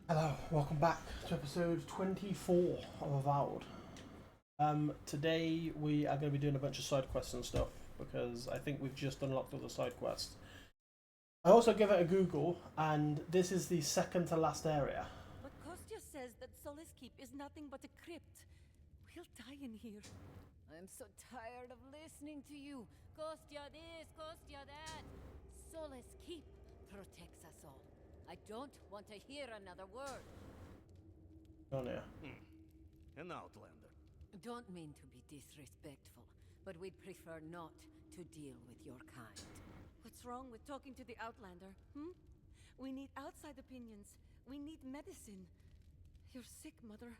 Hello, welcome back to episode 24 of Avowed. Today we are going to be doing a bunch of side quests and stuff because I think we've just unlocked all the side quests. I also give it a Google, and this is the second to last area. But Kostya says that Solace Keep is nothing but a crypt. We'll die in here. I'm so tired of listening to you. Kostya this, Kostya that. Solace Keep protects us all. I don't want to hear another word. Go on here. An outlander. Don't mean to be disrespectful, but we'd prefer not to deal with your kind. What's wrong with talking to the Outlander, We need outside opinions. We need medicine. You're sick, Mother.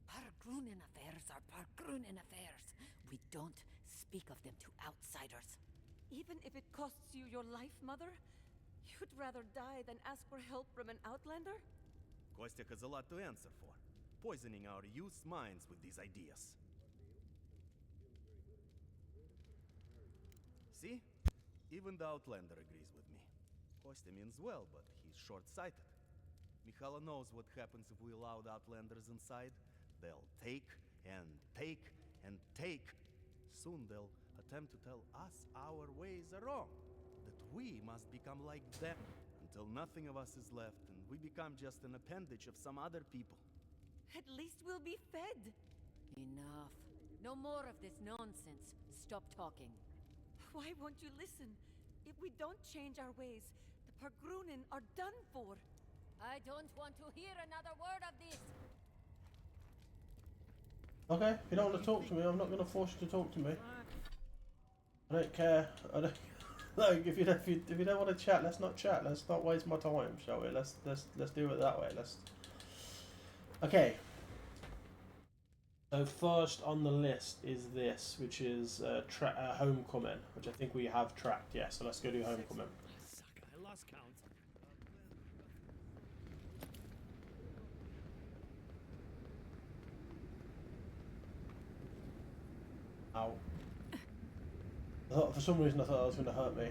Pargrunen affairs are Pargrunen affairs. We don't speak of them to outsiders. Even if it costs you your life, Mother? You'd rather die than ask for help from an Outlander? Kostya has a lot to answer for, poisoning our youth's minds with these ideas. See? Even the Outlander agrees with me. Kostya means well, but he's short-sighted. Mikhaila knows what happens if we allow the Outlanders inside. They'll take and take and take. Soon they'll attempt to tell us our ways are wrong. That we must become like them, until nothing of us is left and we become just an appendage of some other people. At least we'll be fed. Enough. No more of this nonsense. Stop talking. Why won't you listen? If we don't change our ways, the Pargrunen are done for. I don't want to hear another word of this. Okay, if you don't want to talk to me, I'm not going to force you to talk to me. I don't care. I don't. Look, if you don't want to chat, let's not chat. Let's not waste my time, shall we? Let's do it that way. Okay. So first on the list is this, which is Homecoming, which I think we have tracked. Yeah, so let's go do Homecoming. I lost count. Ow. For some reason I thought that was going to hurt me.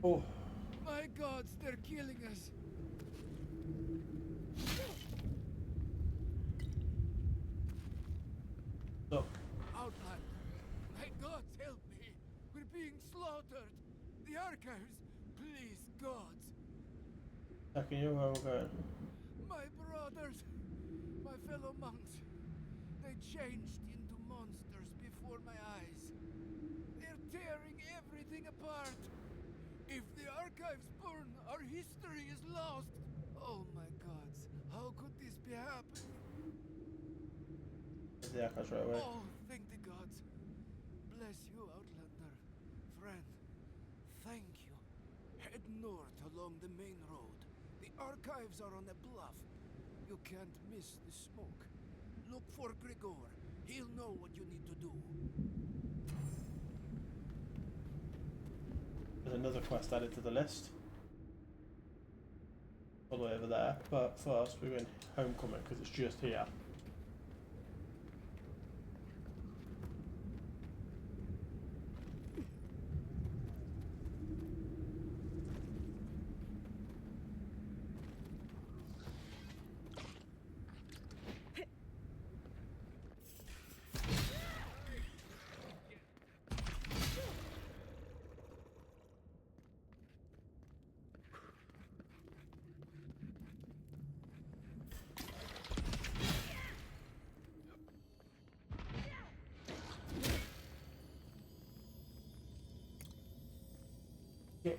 Help! Oh, My gods, they're killing us! look. Outlander! My gods, help me! We're being slaughtered! The archives! Please, gods! Checking you where we're going. My brothers! My fellow monks! They changed into monsters before my eyes. They're tearing everything apart! If the archives burn, our history is lost! Oh my gods, how could this be happening? The archives right away. Oh, thank the gods. Bless you, Outlander. Friend, thank you. Head north along the main road. The archives are on a bluff. You can't miss the smoke. Look for Grigor. He'll know what you need to do. There's another quest added to the list. All the way over there. But first we're going Homecoming because it's just here.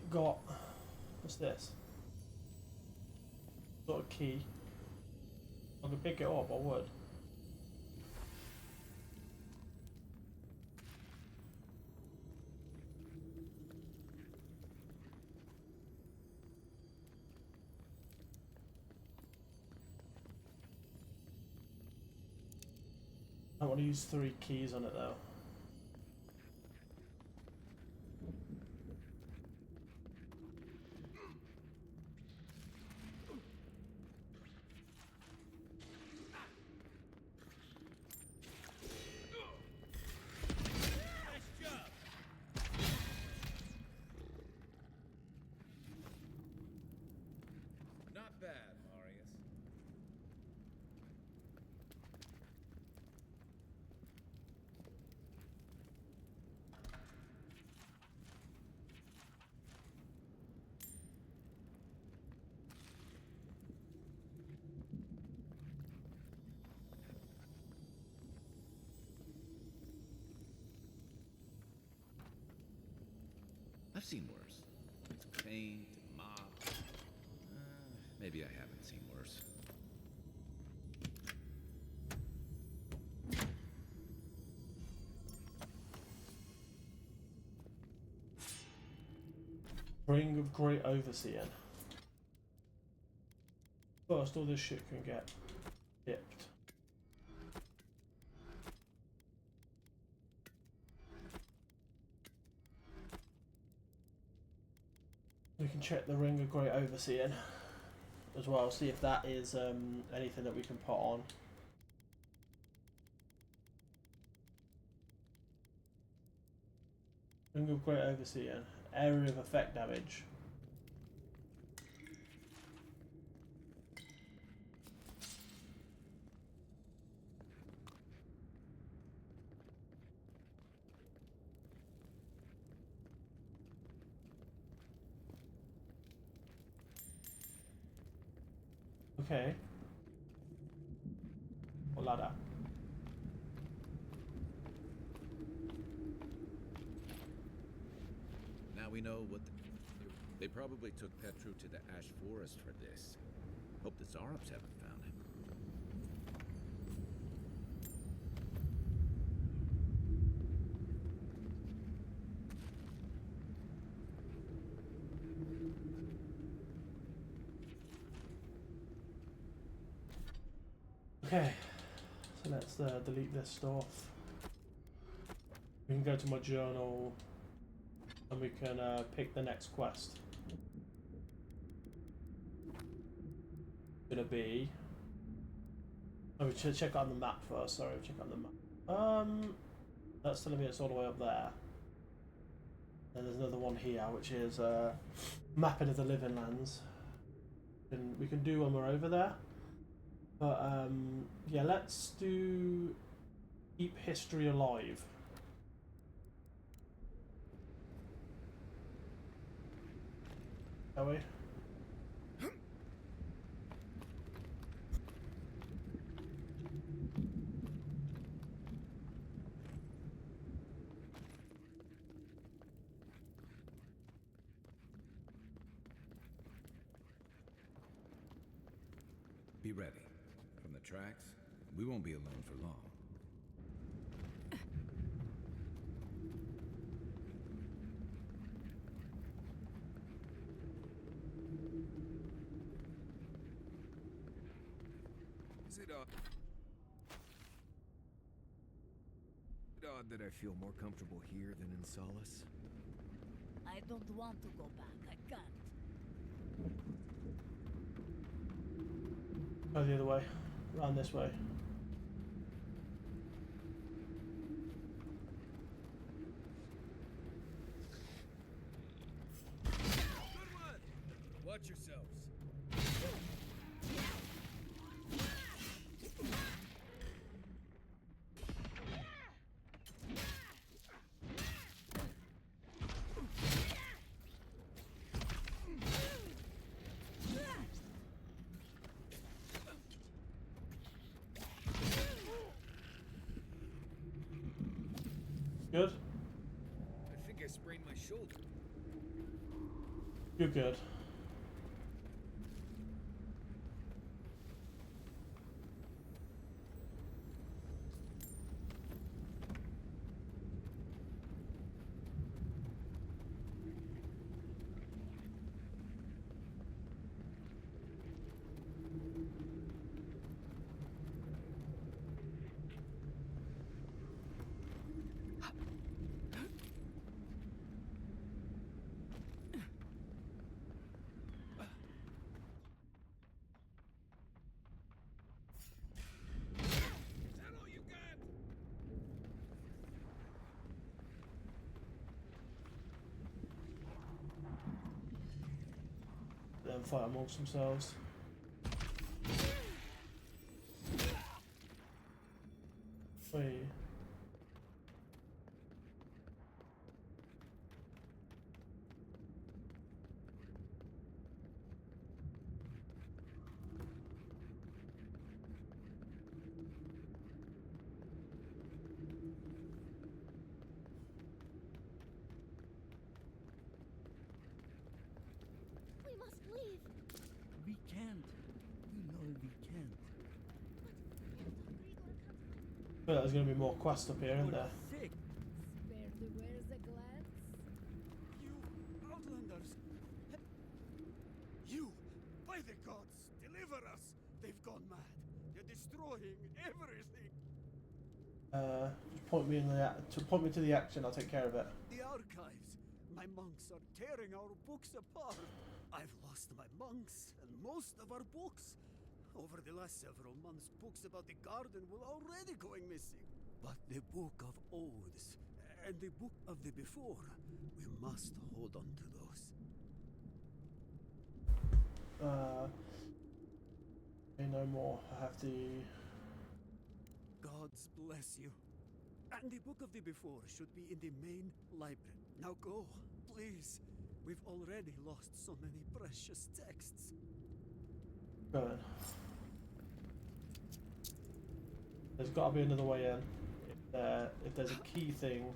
Got what's this? Sort of key. I could pick it up, I would. I want to use 3 keys on it though. I've seen worse. It's paint, mob. Maybe I haven't seen worse. Ring of Great Overseeing. First, all this shit can get dipped. We can check the Ring of Great Overseeing as well, see if that is anything that we can put on. Ring of Great Overseeing. Area of effect damage. Okay. What ladder? Now we know what they probably took Petru to the Ash Forest for this. Hope the Zarabs haven't found him. Okay, so let's delete this stuff. We can go to my journal and we can pick the next quest. Gonna be. Oh, we should check out the map first. Sorry, check out the map. That's telling me it's all the way up there. And there's another one here, which is mapping of the living lands. And we can do when we're over there. But yeah, let's do keep history alive. Shall we? Be ready. From the tracks, we won't be alone for long. Is it odd that I feel more comfortable here than in Solace? I don't want to go back. I can't. Go the other way. Round this way. Watch yourselves. Good? I think I sprained my shoulder. You're good. Is that all you got? Let them fight amongst themselves. Wait. can't. You know we can't. I feel like there's going to be more quests up here, isn't You're there? sick. Spare the wears a glance. You outlanders. You! By the gods, deliver us! They've gone mad. They're destroying everything. Just point me point me to the action. I'll take care of it. The archives. My monks are tearing our books apart. I've lost my monks and most of our books. Over the last several months, books about the garden were already going missing. But the Book of Oaths and the Book of the Before, we must hold on to those. Okay, no more. I have the. Gods bless you. And the Book of the Before should be in the main library. Now go, please. We've already lost so many precious texts. Going. There's got to be another way in. If there's a key thing.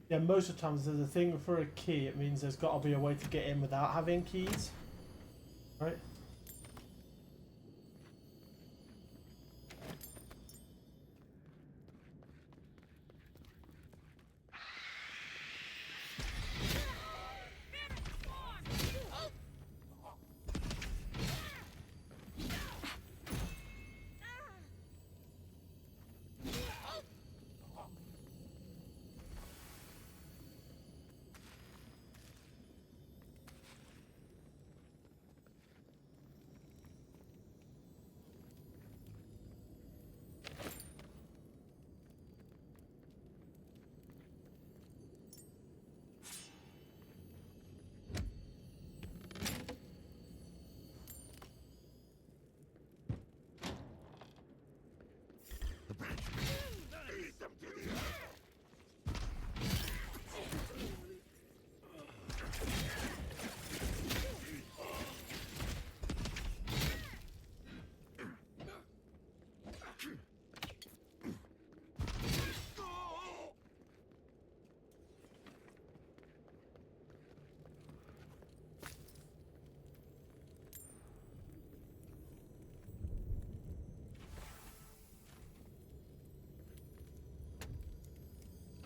Yeah, most of the times there's a thing for a key. It means there's got to be a way to get in without having keys, right?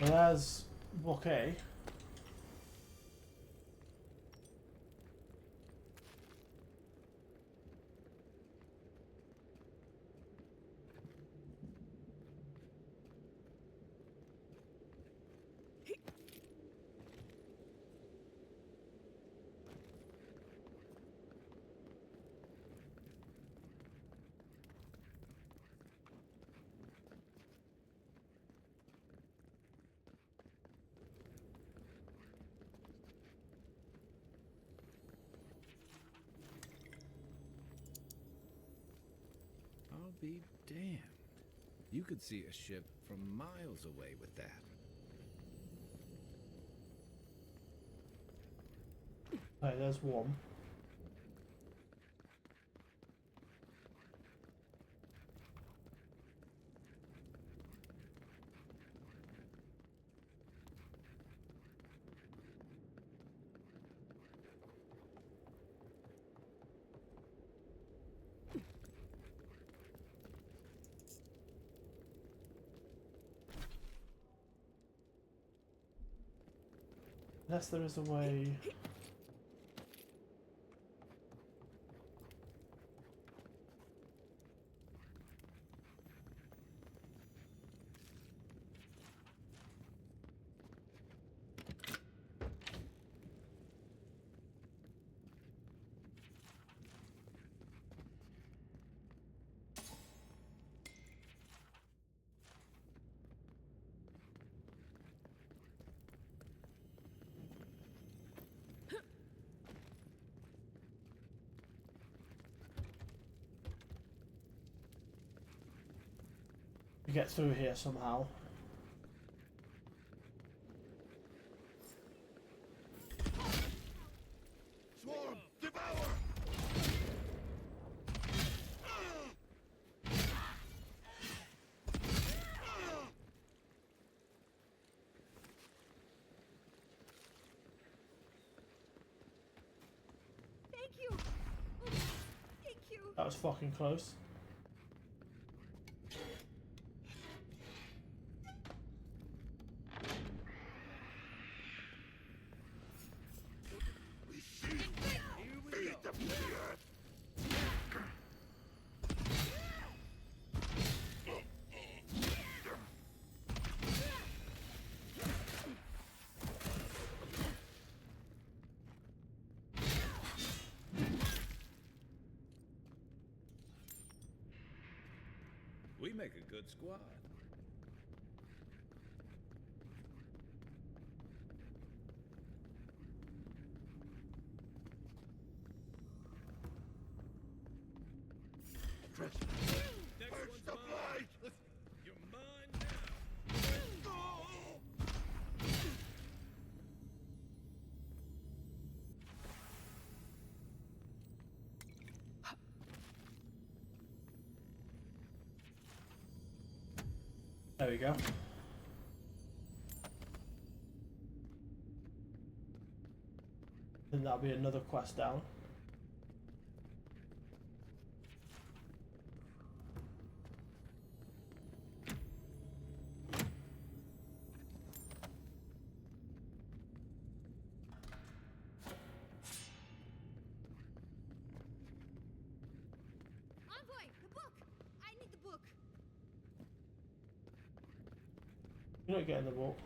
And there's book A. I'll be damned. You could see a ship from miles away with that. Right, there's one. Unless there is a way. To get through here somehow. you. Oh, thank you. That was fucking close. We make a good squad. Next one's mine. You're mine now. There we go. Then that'll be another quest down. Envoy, the book! I need the book! You're not getting the book.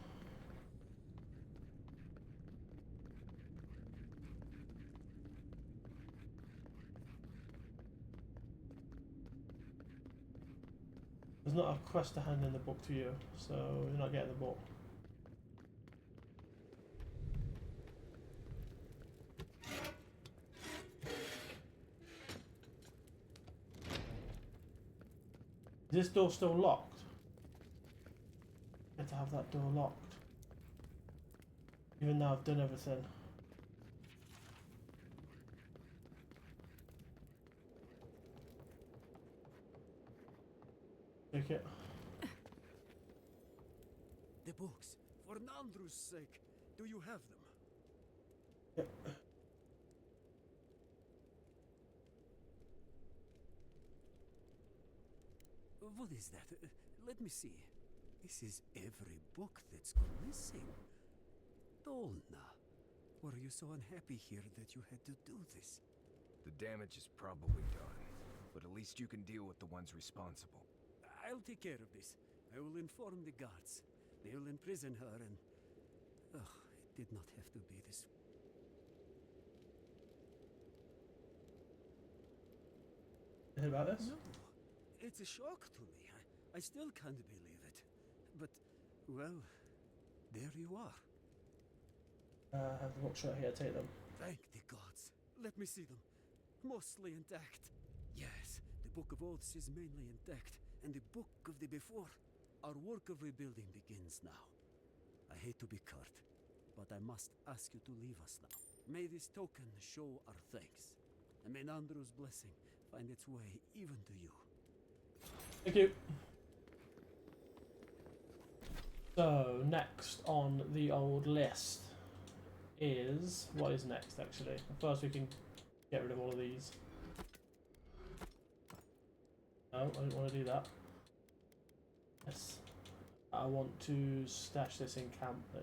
There's not a quest to hand in the book to you, so you're not getting the book. Is this door still locked? I have to have that door locked. Even though I've done everything. Take it. The books, for Nandru's sake. Do you have them? Yep. What is that? Let me see. This is every book that's gone missing. Dolna, were you so unhappy here that you had to do this? The damage is probably done, but at least you can deal with the ones responsible. I'll take care of this. I will inform the guards. They will imprison her and... Ugh, it did not have to be this. Hear about this? No, it's a shock to me. I still can't believe it. But, well, there you are. I have the books right here, take them. Thank the gods. Let me see them. Mostly intact. Yes, the Book of Oaths is mainly intact, and the Book of the Before. Our work of rebuilding begins now. I hate to be curt, but I must ask you to leave us now. May this token show our thanks, and may Nandru's blessing find its way even to you. Thank you. So, next on the old list is... What is next, actually? First we can get rid of all of these. No, I don't want to do that. Yes. I want to stash this in camp, though.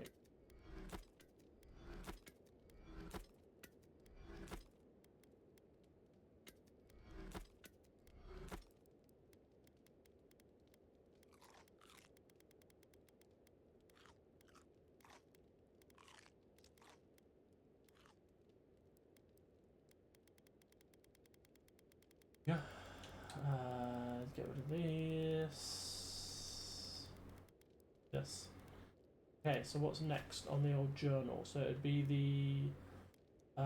Yeah. Get rid of this. Yes. Okay, so what's next on the old journal? So it'd be the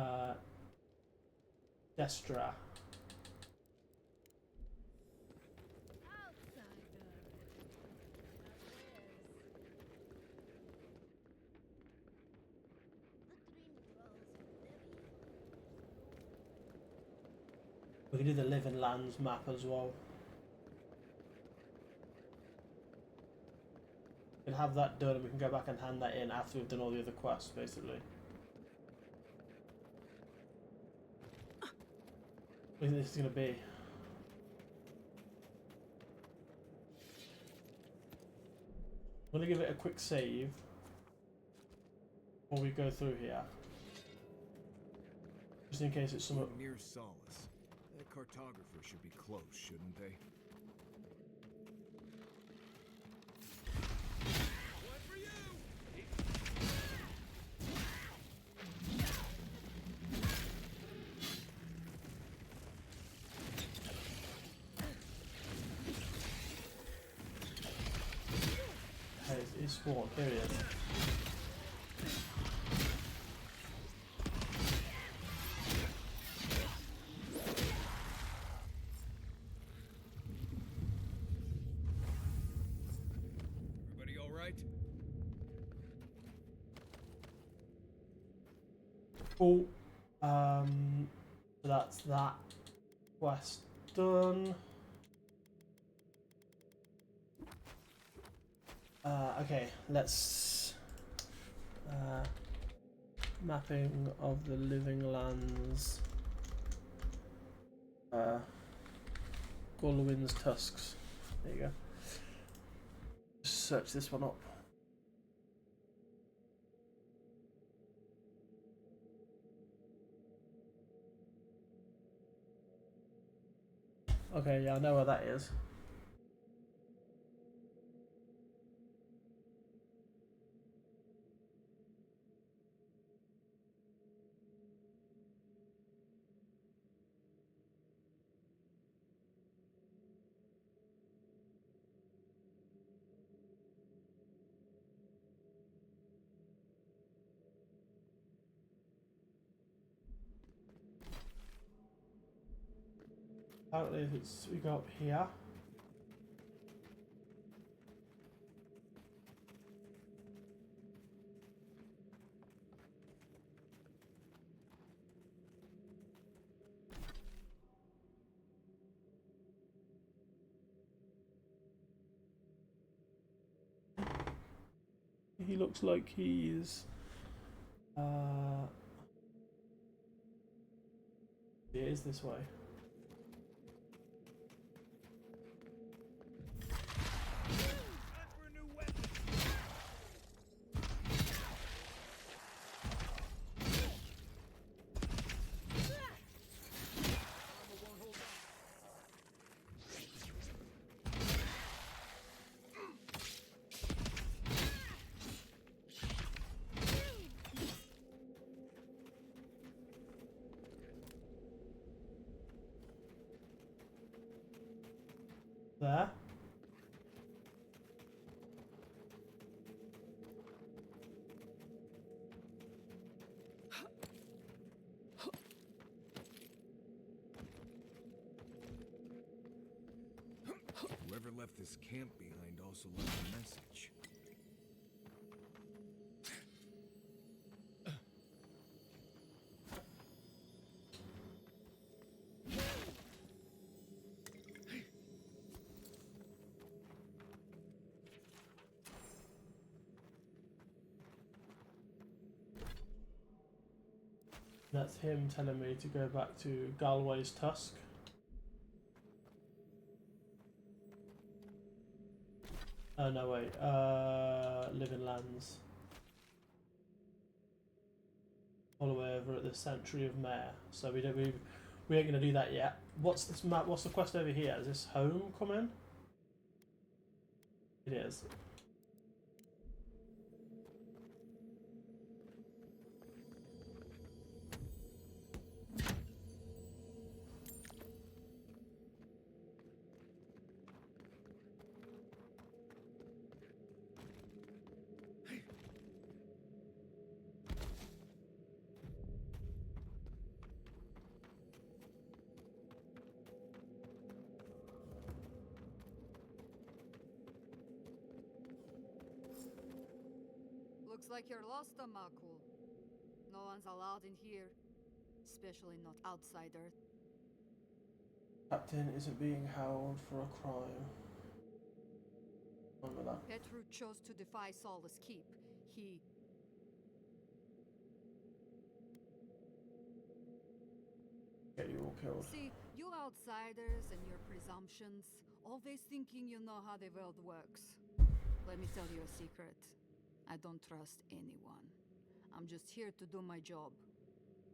Destra. We can do the Living Lands map as well. We can have that done and we can go back and hand that in after we've done all the other quests, basically. What do you think this is going to be? I'm going to give it a quick save before we go through here. Just in case it's some... Near Solace. That cartographer should be close, shouldn't they? Hey, it's spawned. Here he is. Everybody all right? Cool. So that's that quest done. Okay, let's mapping of the living lands. Gullwyn's tusks. There you go. Just search this one up. Okay, yeah, I know where that is. Apparently it's we go up here. He looks like he's it is this way. There. Whoever left this camp behind also left a message. That's him telling me to go back to Galway's Tusk. Oh no wait, Living Lands. All the way over at the Sanctuary of Mare. So we ain't gonna do that yet. What's this map? What's the quest over here? Is this Homecoming? It is. Looks like you're lost, Amaku. No one's allowed in here, especially not outside Earth. Captain isn't being held for a crime. Remember that. Petru chose to defy Solace Keep. He... Get you all killed. See, You outsiders and your presumptions, always thinking you know how the world works. Let me tell you a secret. I don't trust anyone. I'm just here to do my job.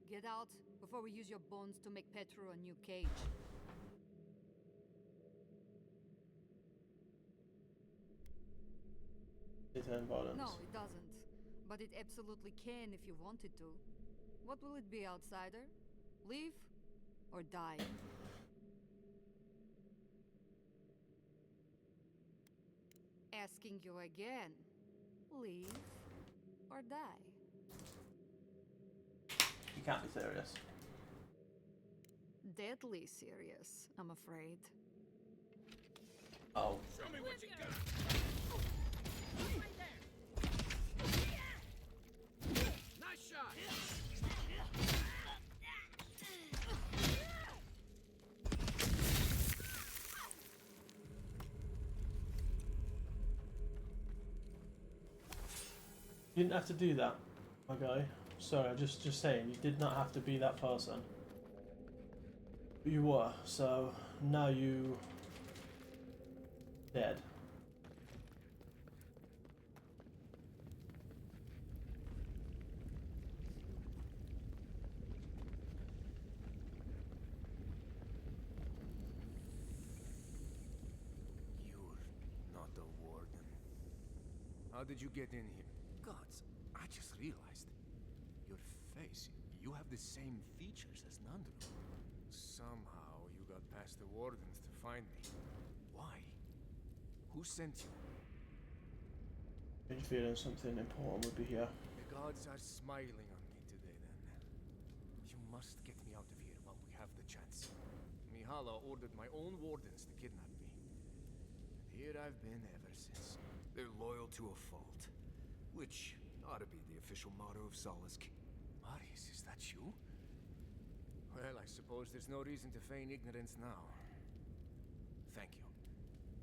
Get out before we use your bones to make Petru a new cage. Violence. No, it doesn't. But it absolutely can if you wanted to. What will it be, outsider? Leave or die? Asking you again. Leave or die? You can't be serious. Deadly serious, I'm afraid. Oh. Show me what you got. Nice shot. You didn't have to do that, my guy. Sorry, I'm just saying, you did not have to be that person. But you were, so now you dead. You're not a warden. How did you get in here? Gods, I just realized. Your face, you have the same features as Nandru. Somehow you got past the wardens to find me. Why? Who sent you? Been feeling something important would be here. The gods are smiling on me today, then. You must get me out of here while we have the chance. Mihala ordered my own wardens to kidnap me. And here I've been ever since. They're loyal to a fault. Which ought to be the official motto of Solisk. Marius, is that you? Well, I suppose there's no reason to feign ignorance now. Thank you.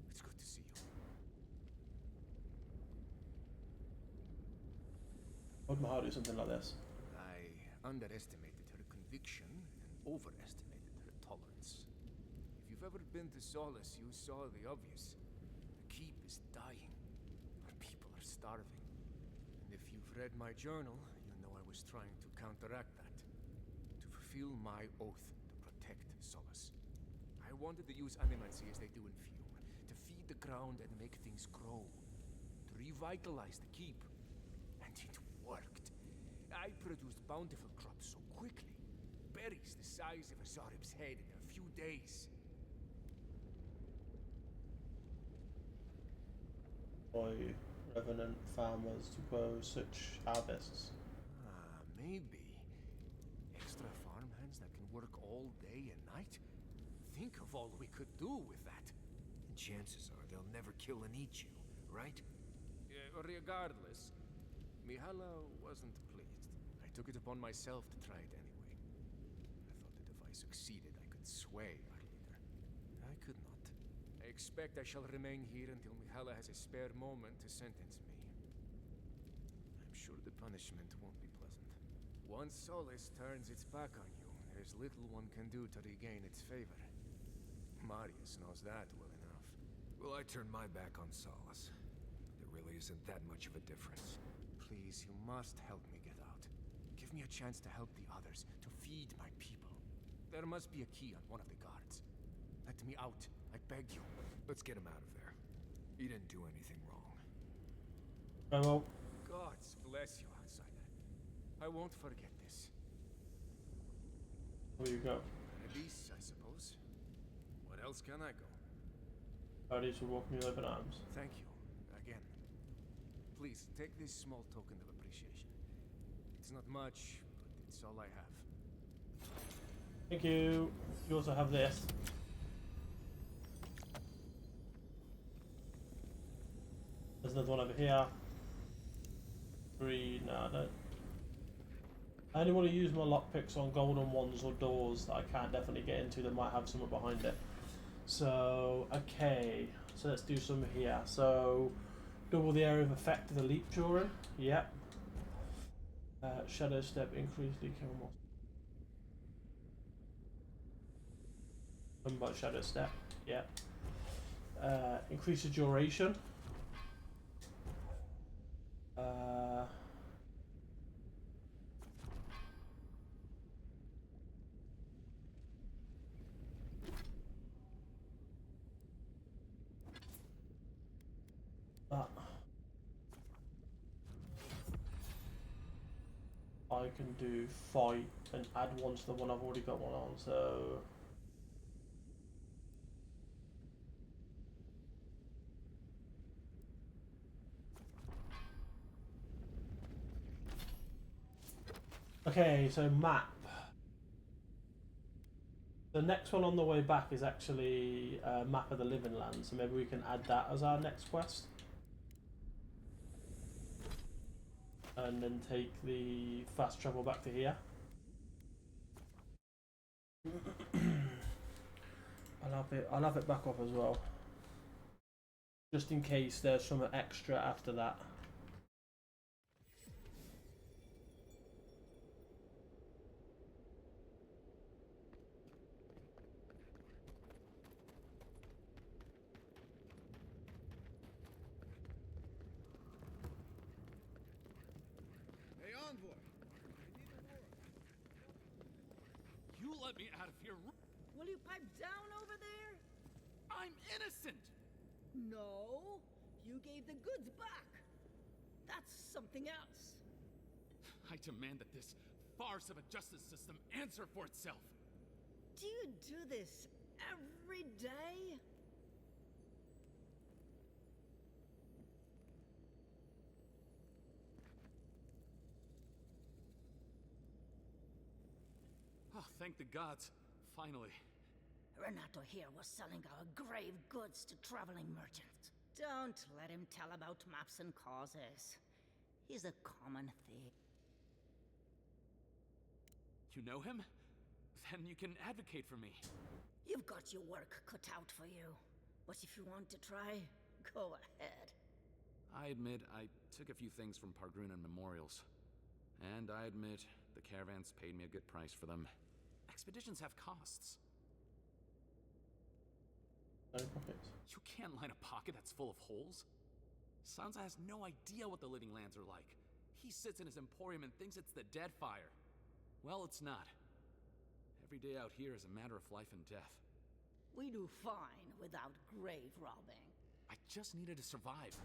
It's good to see you. Would Mahal do something like this? I underestimated her conviction and overestimated her tolerance. If you've ever been to Solace, you saw the obvious. The keep is dying. Our people are starving. And if you've read my journal, you know I was trying to counteract that. To fulfill my oath to protect Solace. I wanted to use animancy as they do in Fiume. To feed the ground and make things grow. To revitalize the keep. And it worked. I produced bountiful crops so quickly. Berries the size of a Zarib's head in a few days. Why revenant farmers to grow such harvests? Maybe. Extra farmhands that can work all day and night? Think of all we could do with that. And chances are they'll never kill and eat you, right? Regardless, Mihala wasn't pleased. I took it upon myself to try it anyway. I thought that if I succeeded, I could sway our leader. I could not. I expect I shall remain here until Mihala has a spare moment to sentence me. I'm sure the punishment won't be pleasant. Once Solace turns its back on you, there's little one can do to regain its favor. Marius knows that well enough. Well, I turned my back on Solace. There really isn't that much of a difference. Please, you must help me get out. Give me a chance to help the others, to feed my people. There must be a key on one of the guards. Let me out, I beg you. Let's get him out of there. He didn't do anything wrong. Very well. Gods bless you, outsider. I won't forget this. Where you go? Paradise, I suppose. Where else can I go? Parties will welcome you with open arms. Thank you, again. Please, take this small token of appreciation. It's not much, but it's all I have. Thank you. You also have this. There's another one over here. 3, no, I don't. I only want to use my lockpicks on golden ones or doors that I can't definitely get into that might have someone behind it. So, okay. So let's do some here. So, double the area of effect of the leap drawing. Yep. Shadow step, increase the camera. By shadow step. Yeah. Increases duration. That I can do fight and add one to the one I've already got one on, so okay, so map. The next one on the way back is actually a map of the Living Land, so maybe we can add that as our next quest. And then take the fast travel back to here. I'll have it back up as well. Just in case there's some extra after that. Hey, envoy! I need a word. You let me out of here. Will you pipe down over there? I'm innocent! No, you gave the goods back. That's something else. I demand that this farce of a justice system answer for itself. Do you do this every day? Oh, thank the gods. Finally. Renato here was selling our grave goods to traveling merchants. Don't let him tell about maps and causes. He's a common thief. You know him? Then you can advocate for me. You've got your work cut out for you. But if you want to try, go ahead. I admit I took a few things from Pargrunan memorials. And I admit the caravans paid me a good price for them. Expeditions have costs. You can't line a pocket that's full of holes. Sansa has no idea what the Living Lands are like. He sits in his emporium and thinks it's the Deadfire. Well, it's not. Every day out here is a matter of life and death. We do fine without grave robbing. I just needed to survive.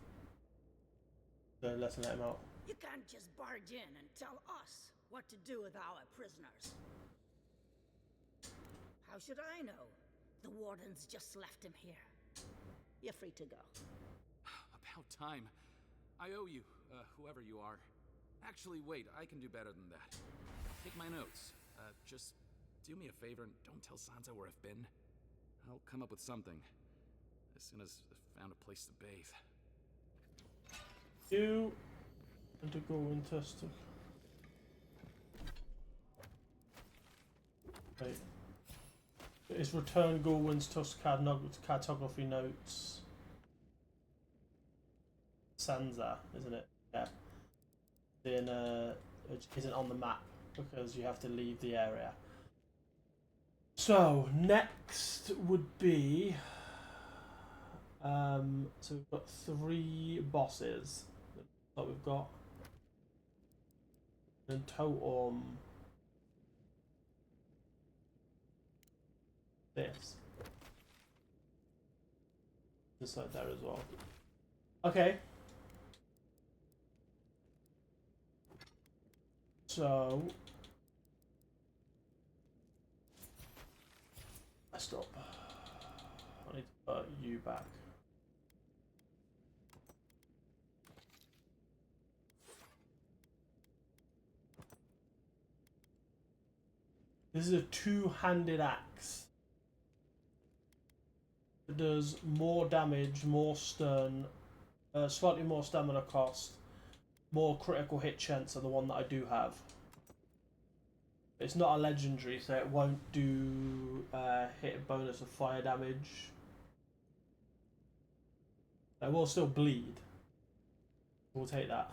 So let's let him out. You can't just barge in and tell us what to do with our prisoners. How should I know? The warden's just left him here. You're free to go. About time. I owe you, whoever you are. Actually, wait, I can do better than that. Take my notes. Just do me a favor and don't tell Sansa where I've been. I'll come up with something. As soon as I've found a place to bathe. You and to go into stuff. Right. It's return Gorwin's Tusk cartography notes. Sansa, isn't it? Yeah. Then it isn't on the map because you have to leave the area. So next would be so we've got 3 bosses that we've got in total. This like there as well. Okay. So stop. I need to put you back. This is a 2-handed axe. It does more damage, more stun, slightly more stamina cost, more critical hit chance than the one that I do have. It's not a legendary, so it won't do hit bonus of fire damage. It will still bleed. We'll take that.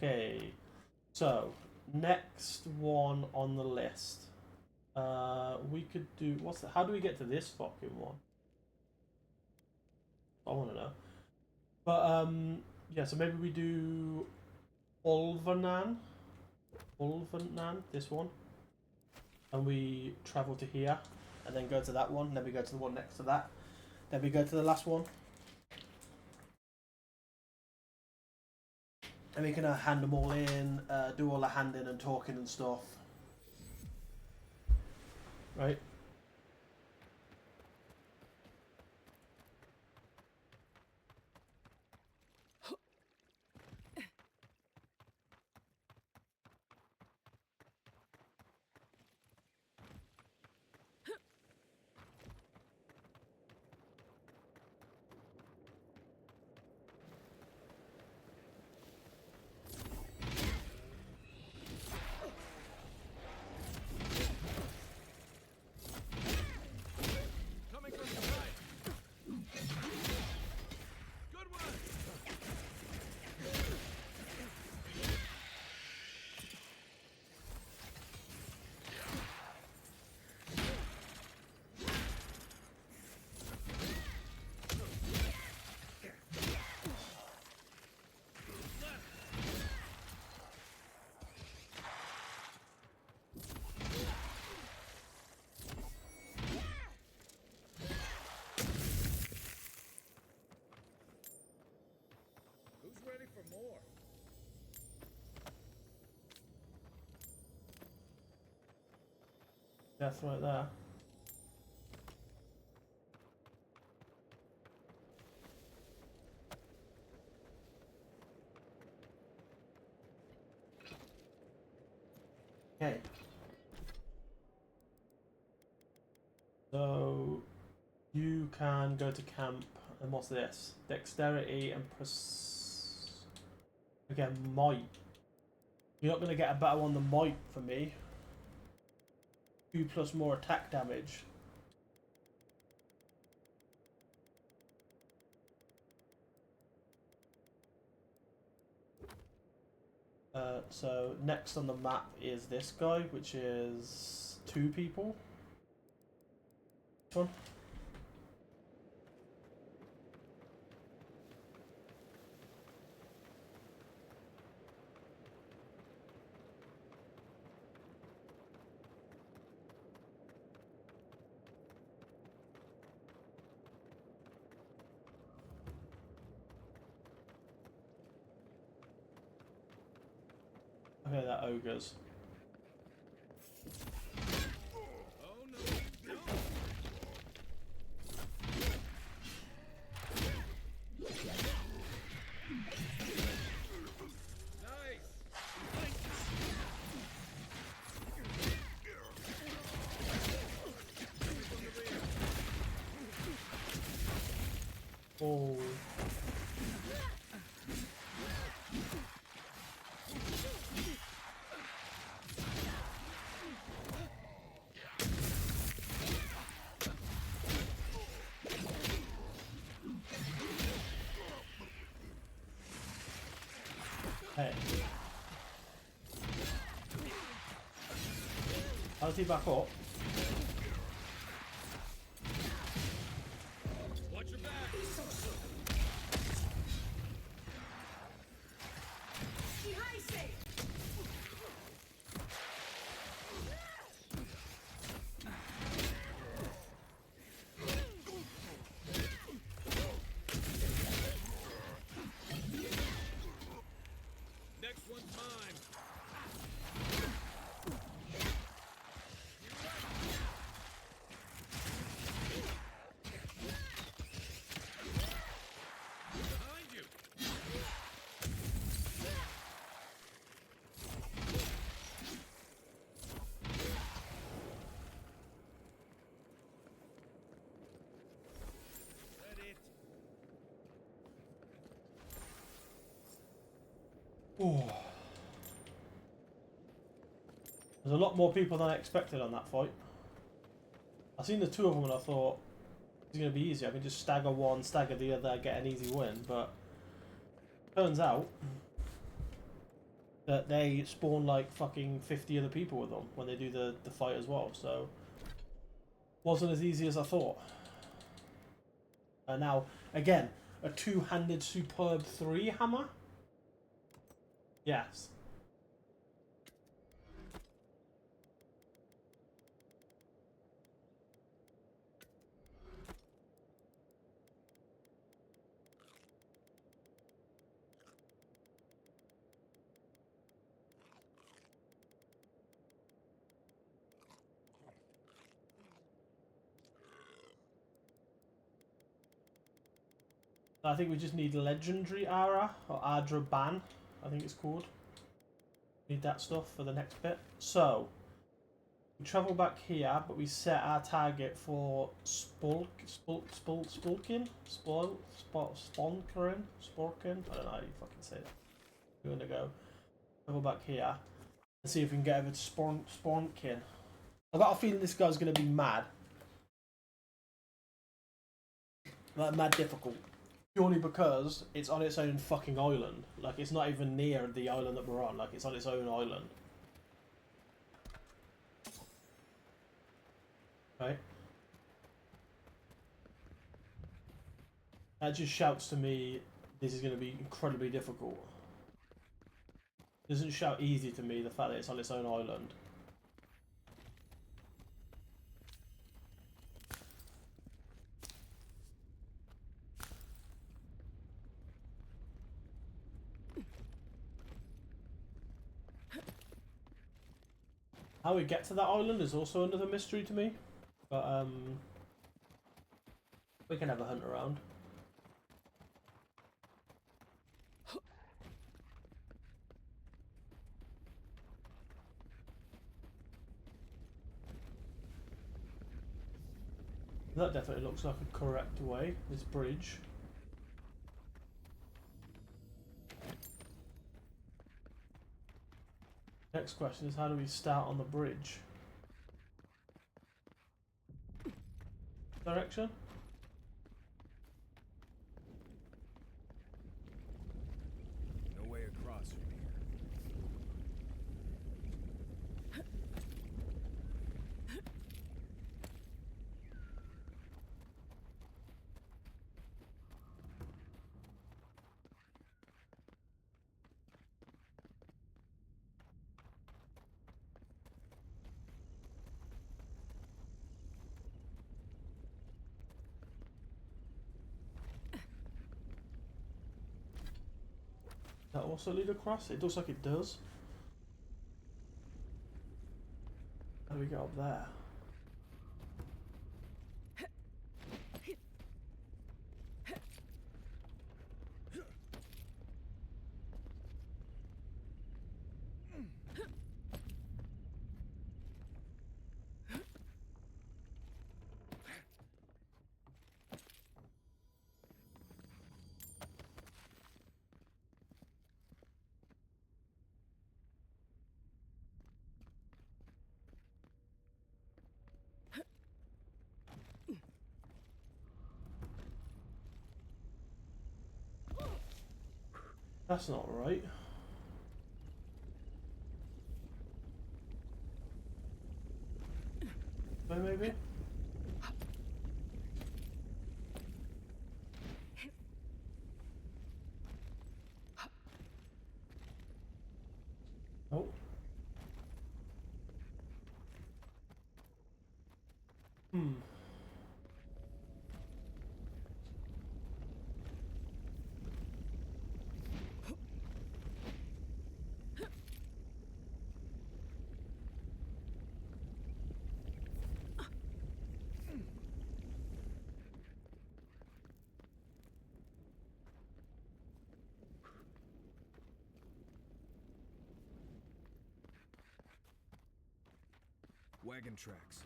Okay, so next one on the list. We could do how do we get to this fucking one? I want to know. But yeah, so maybe we do Ulvanan, this one, and we travel to here, and then go to that one. Then we go to the one next to that. Then we go to the last one. And we can hand them all in, do all the handing and talking and stuff. Right? Coming from the right. Good one. Who's ready for more? Death right there. Okay. So you can go to camp, and what's this? Dexterity and again, might. You're not going to get a better on the might for me. 2 plus more attack damage. So next on the map is this guy, which is 2 people. This one. Okay, that ogres. Oh no, no. Oh. Hey. How's he back up? Watch your back. Next one's mine. Behind you. That it. Oh. There's a lot more people than I expected on that fight. I seen the 2 of them and I thought it's going to be easy. I can just stagger one, stagger the other, get an easy win. But turns out that they spawn like fucking 50 other people with them when they do the fight as well. So wasn't as easy as I thought. And now again, a two-handed superb 3 hammer. Yes. I think we just need legendary Ara or Adra Ban, I think it's called. Need that stuff for the next bit. So we travel back here, but we set our target for Spolkin? Sponkering? Sporkin? I don't know how you fucking say that. We're gonna go travel back here and see if we can get over to Sporkin. I've got a feeling this guy's gonna be mad. Like, mad difficult. Purely because it's on its own fucking island. Like, it's not even near the island that we're on. Like, it's on its own island. Right? That just shouts to me this is going to be incredibly difficult. It doesn't shout easy to me, the fact that it's on its own island. How we get to that island is also another mystery to me. But, we can have a hunt around. That definitely looks like a correct way, this bridge. Next question is, how do we start on the bridge? Direction? No way across from here. Does that also lead across? It looks like it does. How do we get up there? That's not right. Maybe? Oh. Wagon tracks.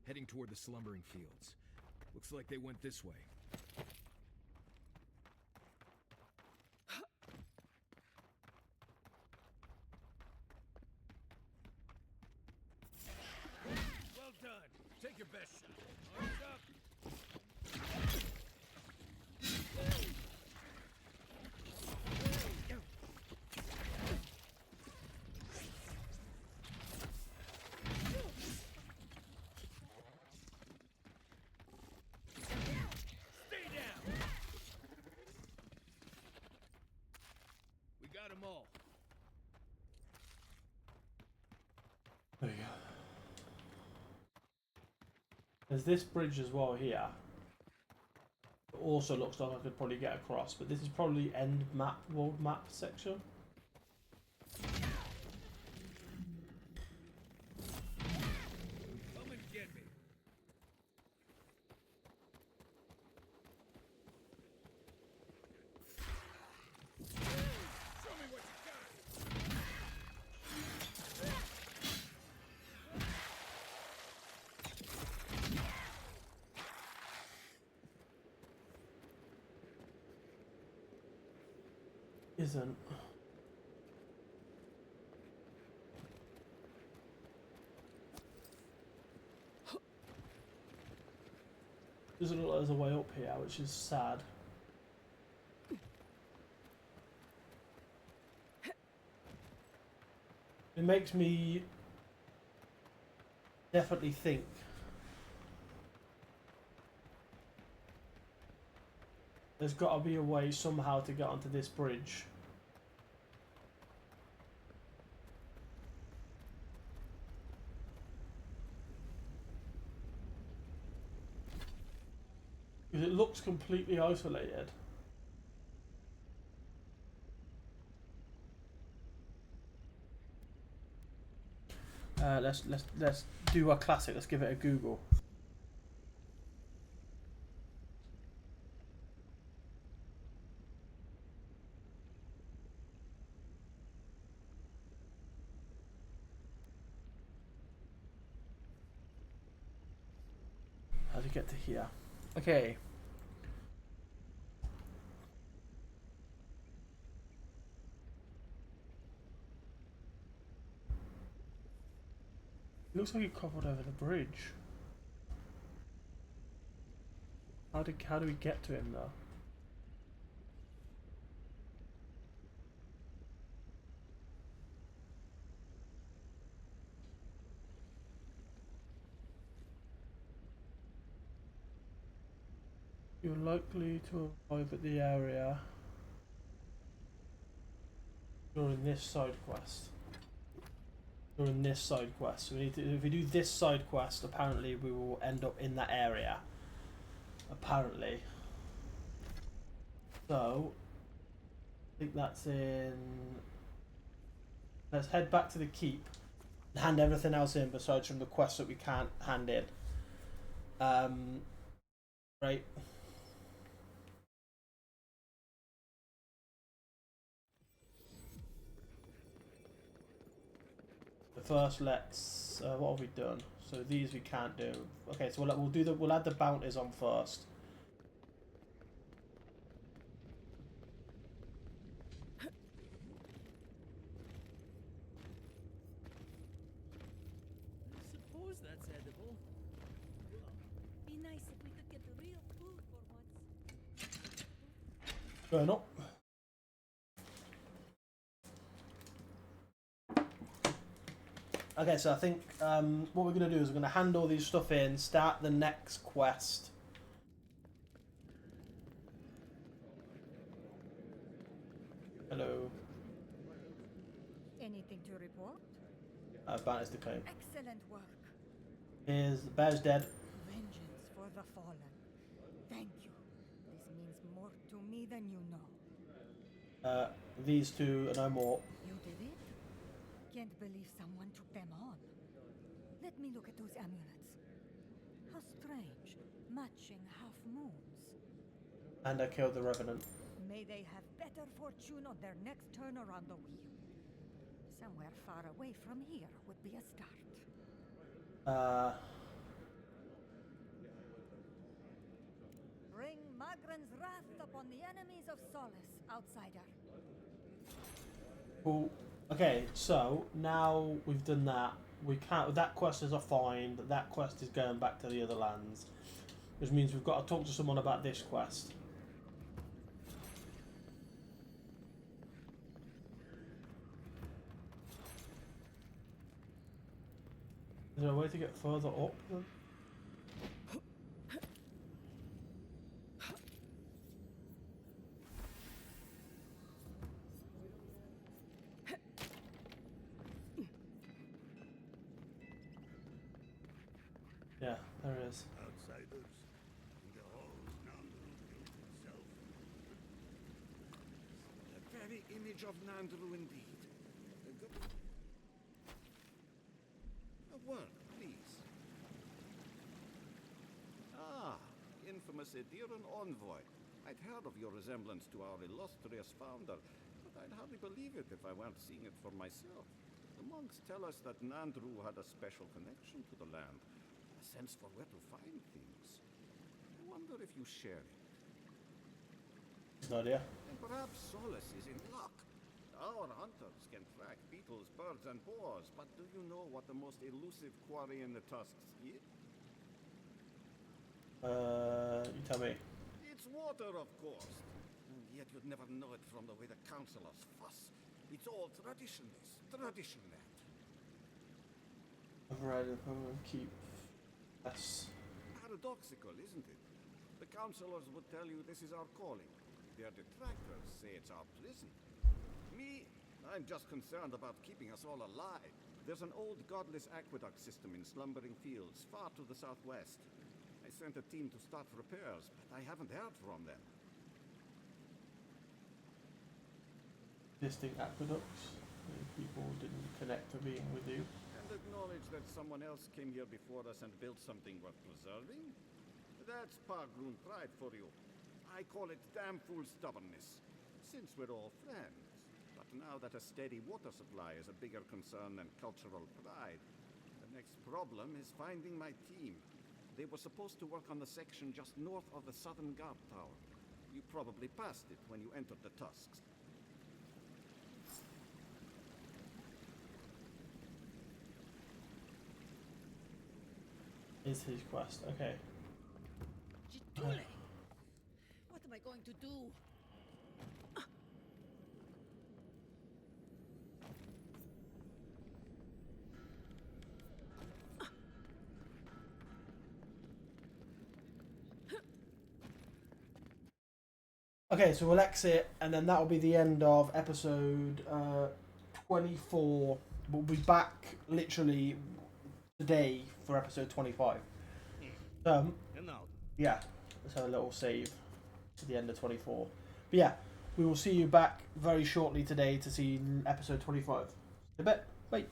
Heading toward the slumbering fields. Looks like they went this way. Well done. Take your best shot. Arms up. There's this bridge as well here. It also looks like I could probably get across, but this is probably end map, world map section. Come and get me. Show me what you got. Isn't. Doesn't look like there's a way up here, which is sad. It makes me definitely think there's got to be a way somehow to get onto this bridge. Because it looks completely isolated. Let's do our classic. Let's give it a Google. How to get to here? Okay. Looks like he covered over the bridge. How do we get to him though? You're likely to arrive at the area during this side quest. During this side quest, so we need to. If we do this side quest, apparently we will end up in that area. Apparently. So, I think that's in. Let's head back to the keep and hand everything else in besides from the quests that we can't hand in. Right. But first, let's. What have we done? So these we can't do. Okay, so we'll add the bounties on first. Suppose that's edible. Be nice if we could get the real food for once. Going up. Okay, so I think what we're going to do is we're going to hand all these stuff in, start the next quest. Hello. Anything to report? Bounties to claim. Excellent work. Here's the bear's dead. Vengeance for the fallen. Thank you. This means more to me than you know. These two are no more. You did it? Can't believe someone took them on. Let me look at those amulets. How strange. Matching half moons. And I killed the revenant. May they have better fortune on their next turn around the wheel. Somewhere far away from here would be a start. Bring Magran's wrath upon the enemies of Solace, outsider. Cool. Okay, so now we've done that. We can't. That quest is a find. That quest is going back to the other lands, which means we've got to talk to someone about this quest. Is there a way to get further up then? Yeah, There it is. Outsiders in the halls Nandru built himself. The very image of Nandru indeed. A word, please. Ah, infamous Ediran envoy. I'd heard of your resemblance to our illustrious founder, but I'd hardly believe it if I weren't seeing it for myself. The monks tell us that Nandru had a special connection to the land, a sense for where to find things. I wonder if you share it. No idea. And perhaps Solace is in luck. Our hunters can track beetles, birds, and boars, but do you know what the most elusive quarry in the tusks is? You tell me. It's water, of course. And yet you'd never know it from the way the councillors fuss. It's all tradition, this. Tradition, that. I've read it and keep. Yes. Paradoxical, isn't it? The councillors would tell you this is our calling. Their detractors say it's our prison. Me, I'm just concerned about keeping us all alive. There's an old godless aqueduct system in slumbering fields, far to the southwest. I sent a team to start repairs, but I haven't heard from them. Distinct aqueducts. People didn't connect to being with you. And acknowledge that someone else came here before us and built something worth preserving? That's Pargroon pride for you. I call it damn fool stubbornness. Since we're all friends. But now that a steady water supply is a bigger concern than cultural pride, the next problem is finding my team. They were supposed to work on the section just north of the southern guard tower. You probably passed it when you entered the Tusks. Is his quest. Okay. Jitule! What am I going to do? Okay, so we'll exit, and then that will be the end of episode 24. We'll be back literally today for episode 25. And now. Yeah, let's have a little save to the end of 24. But yeah, we will see you back very shortly today to see episode 25. In a bit. Bye.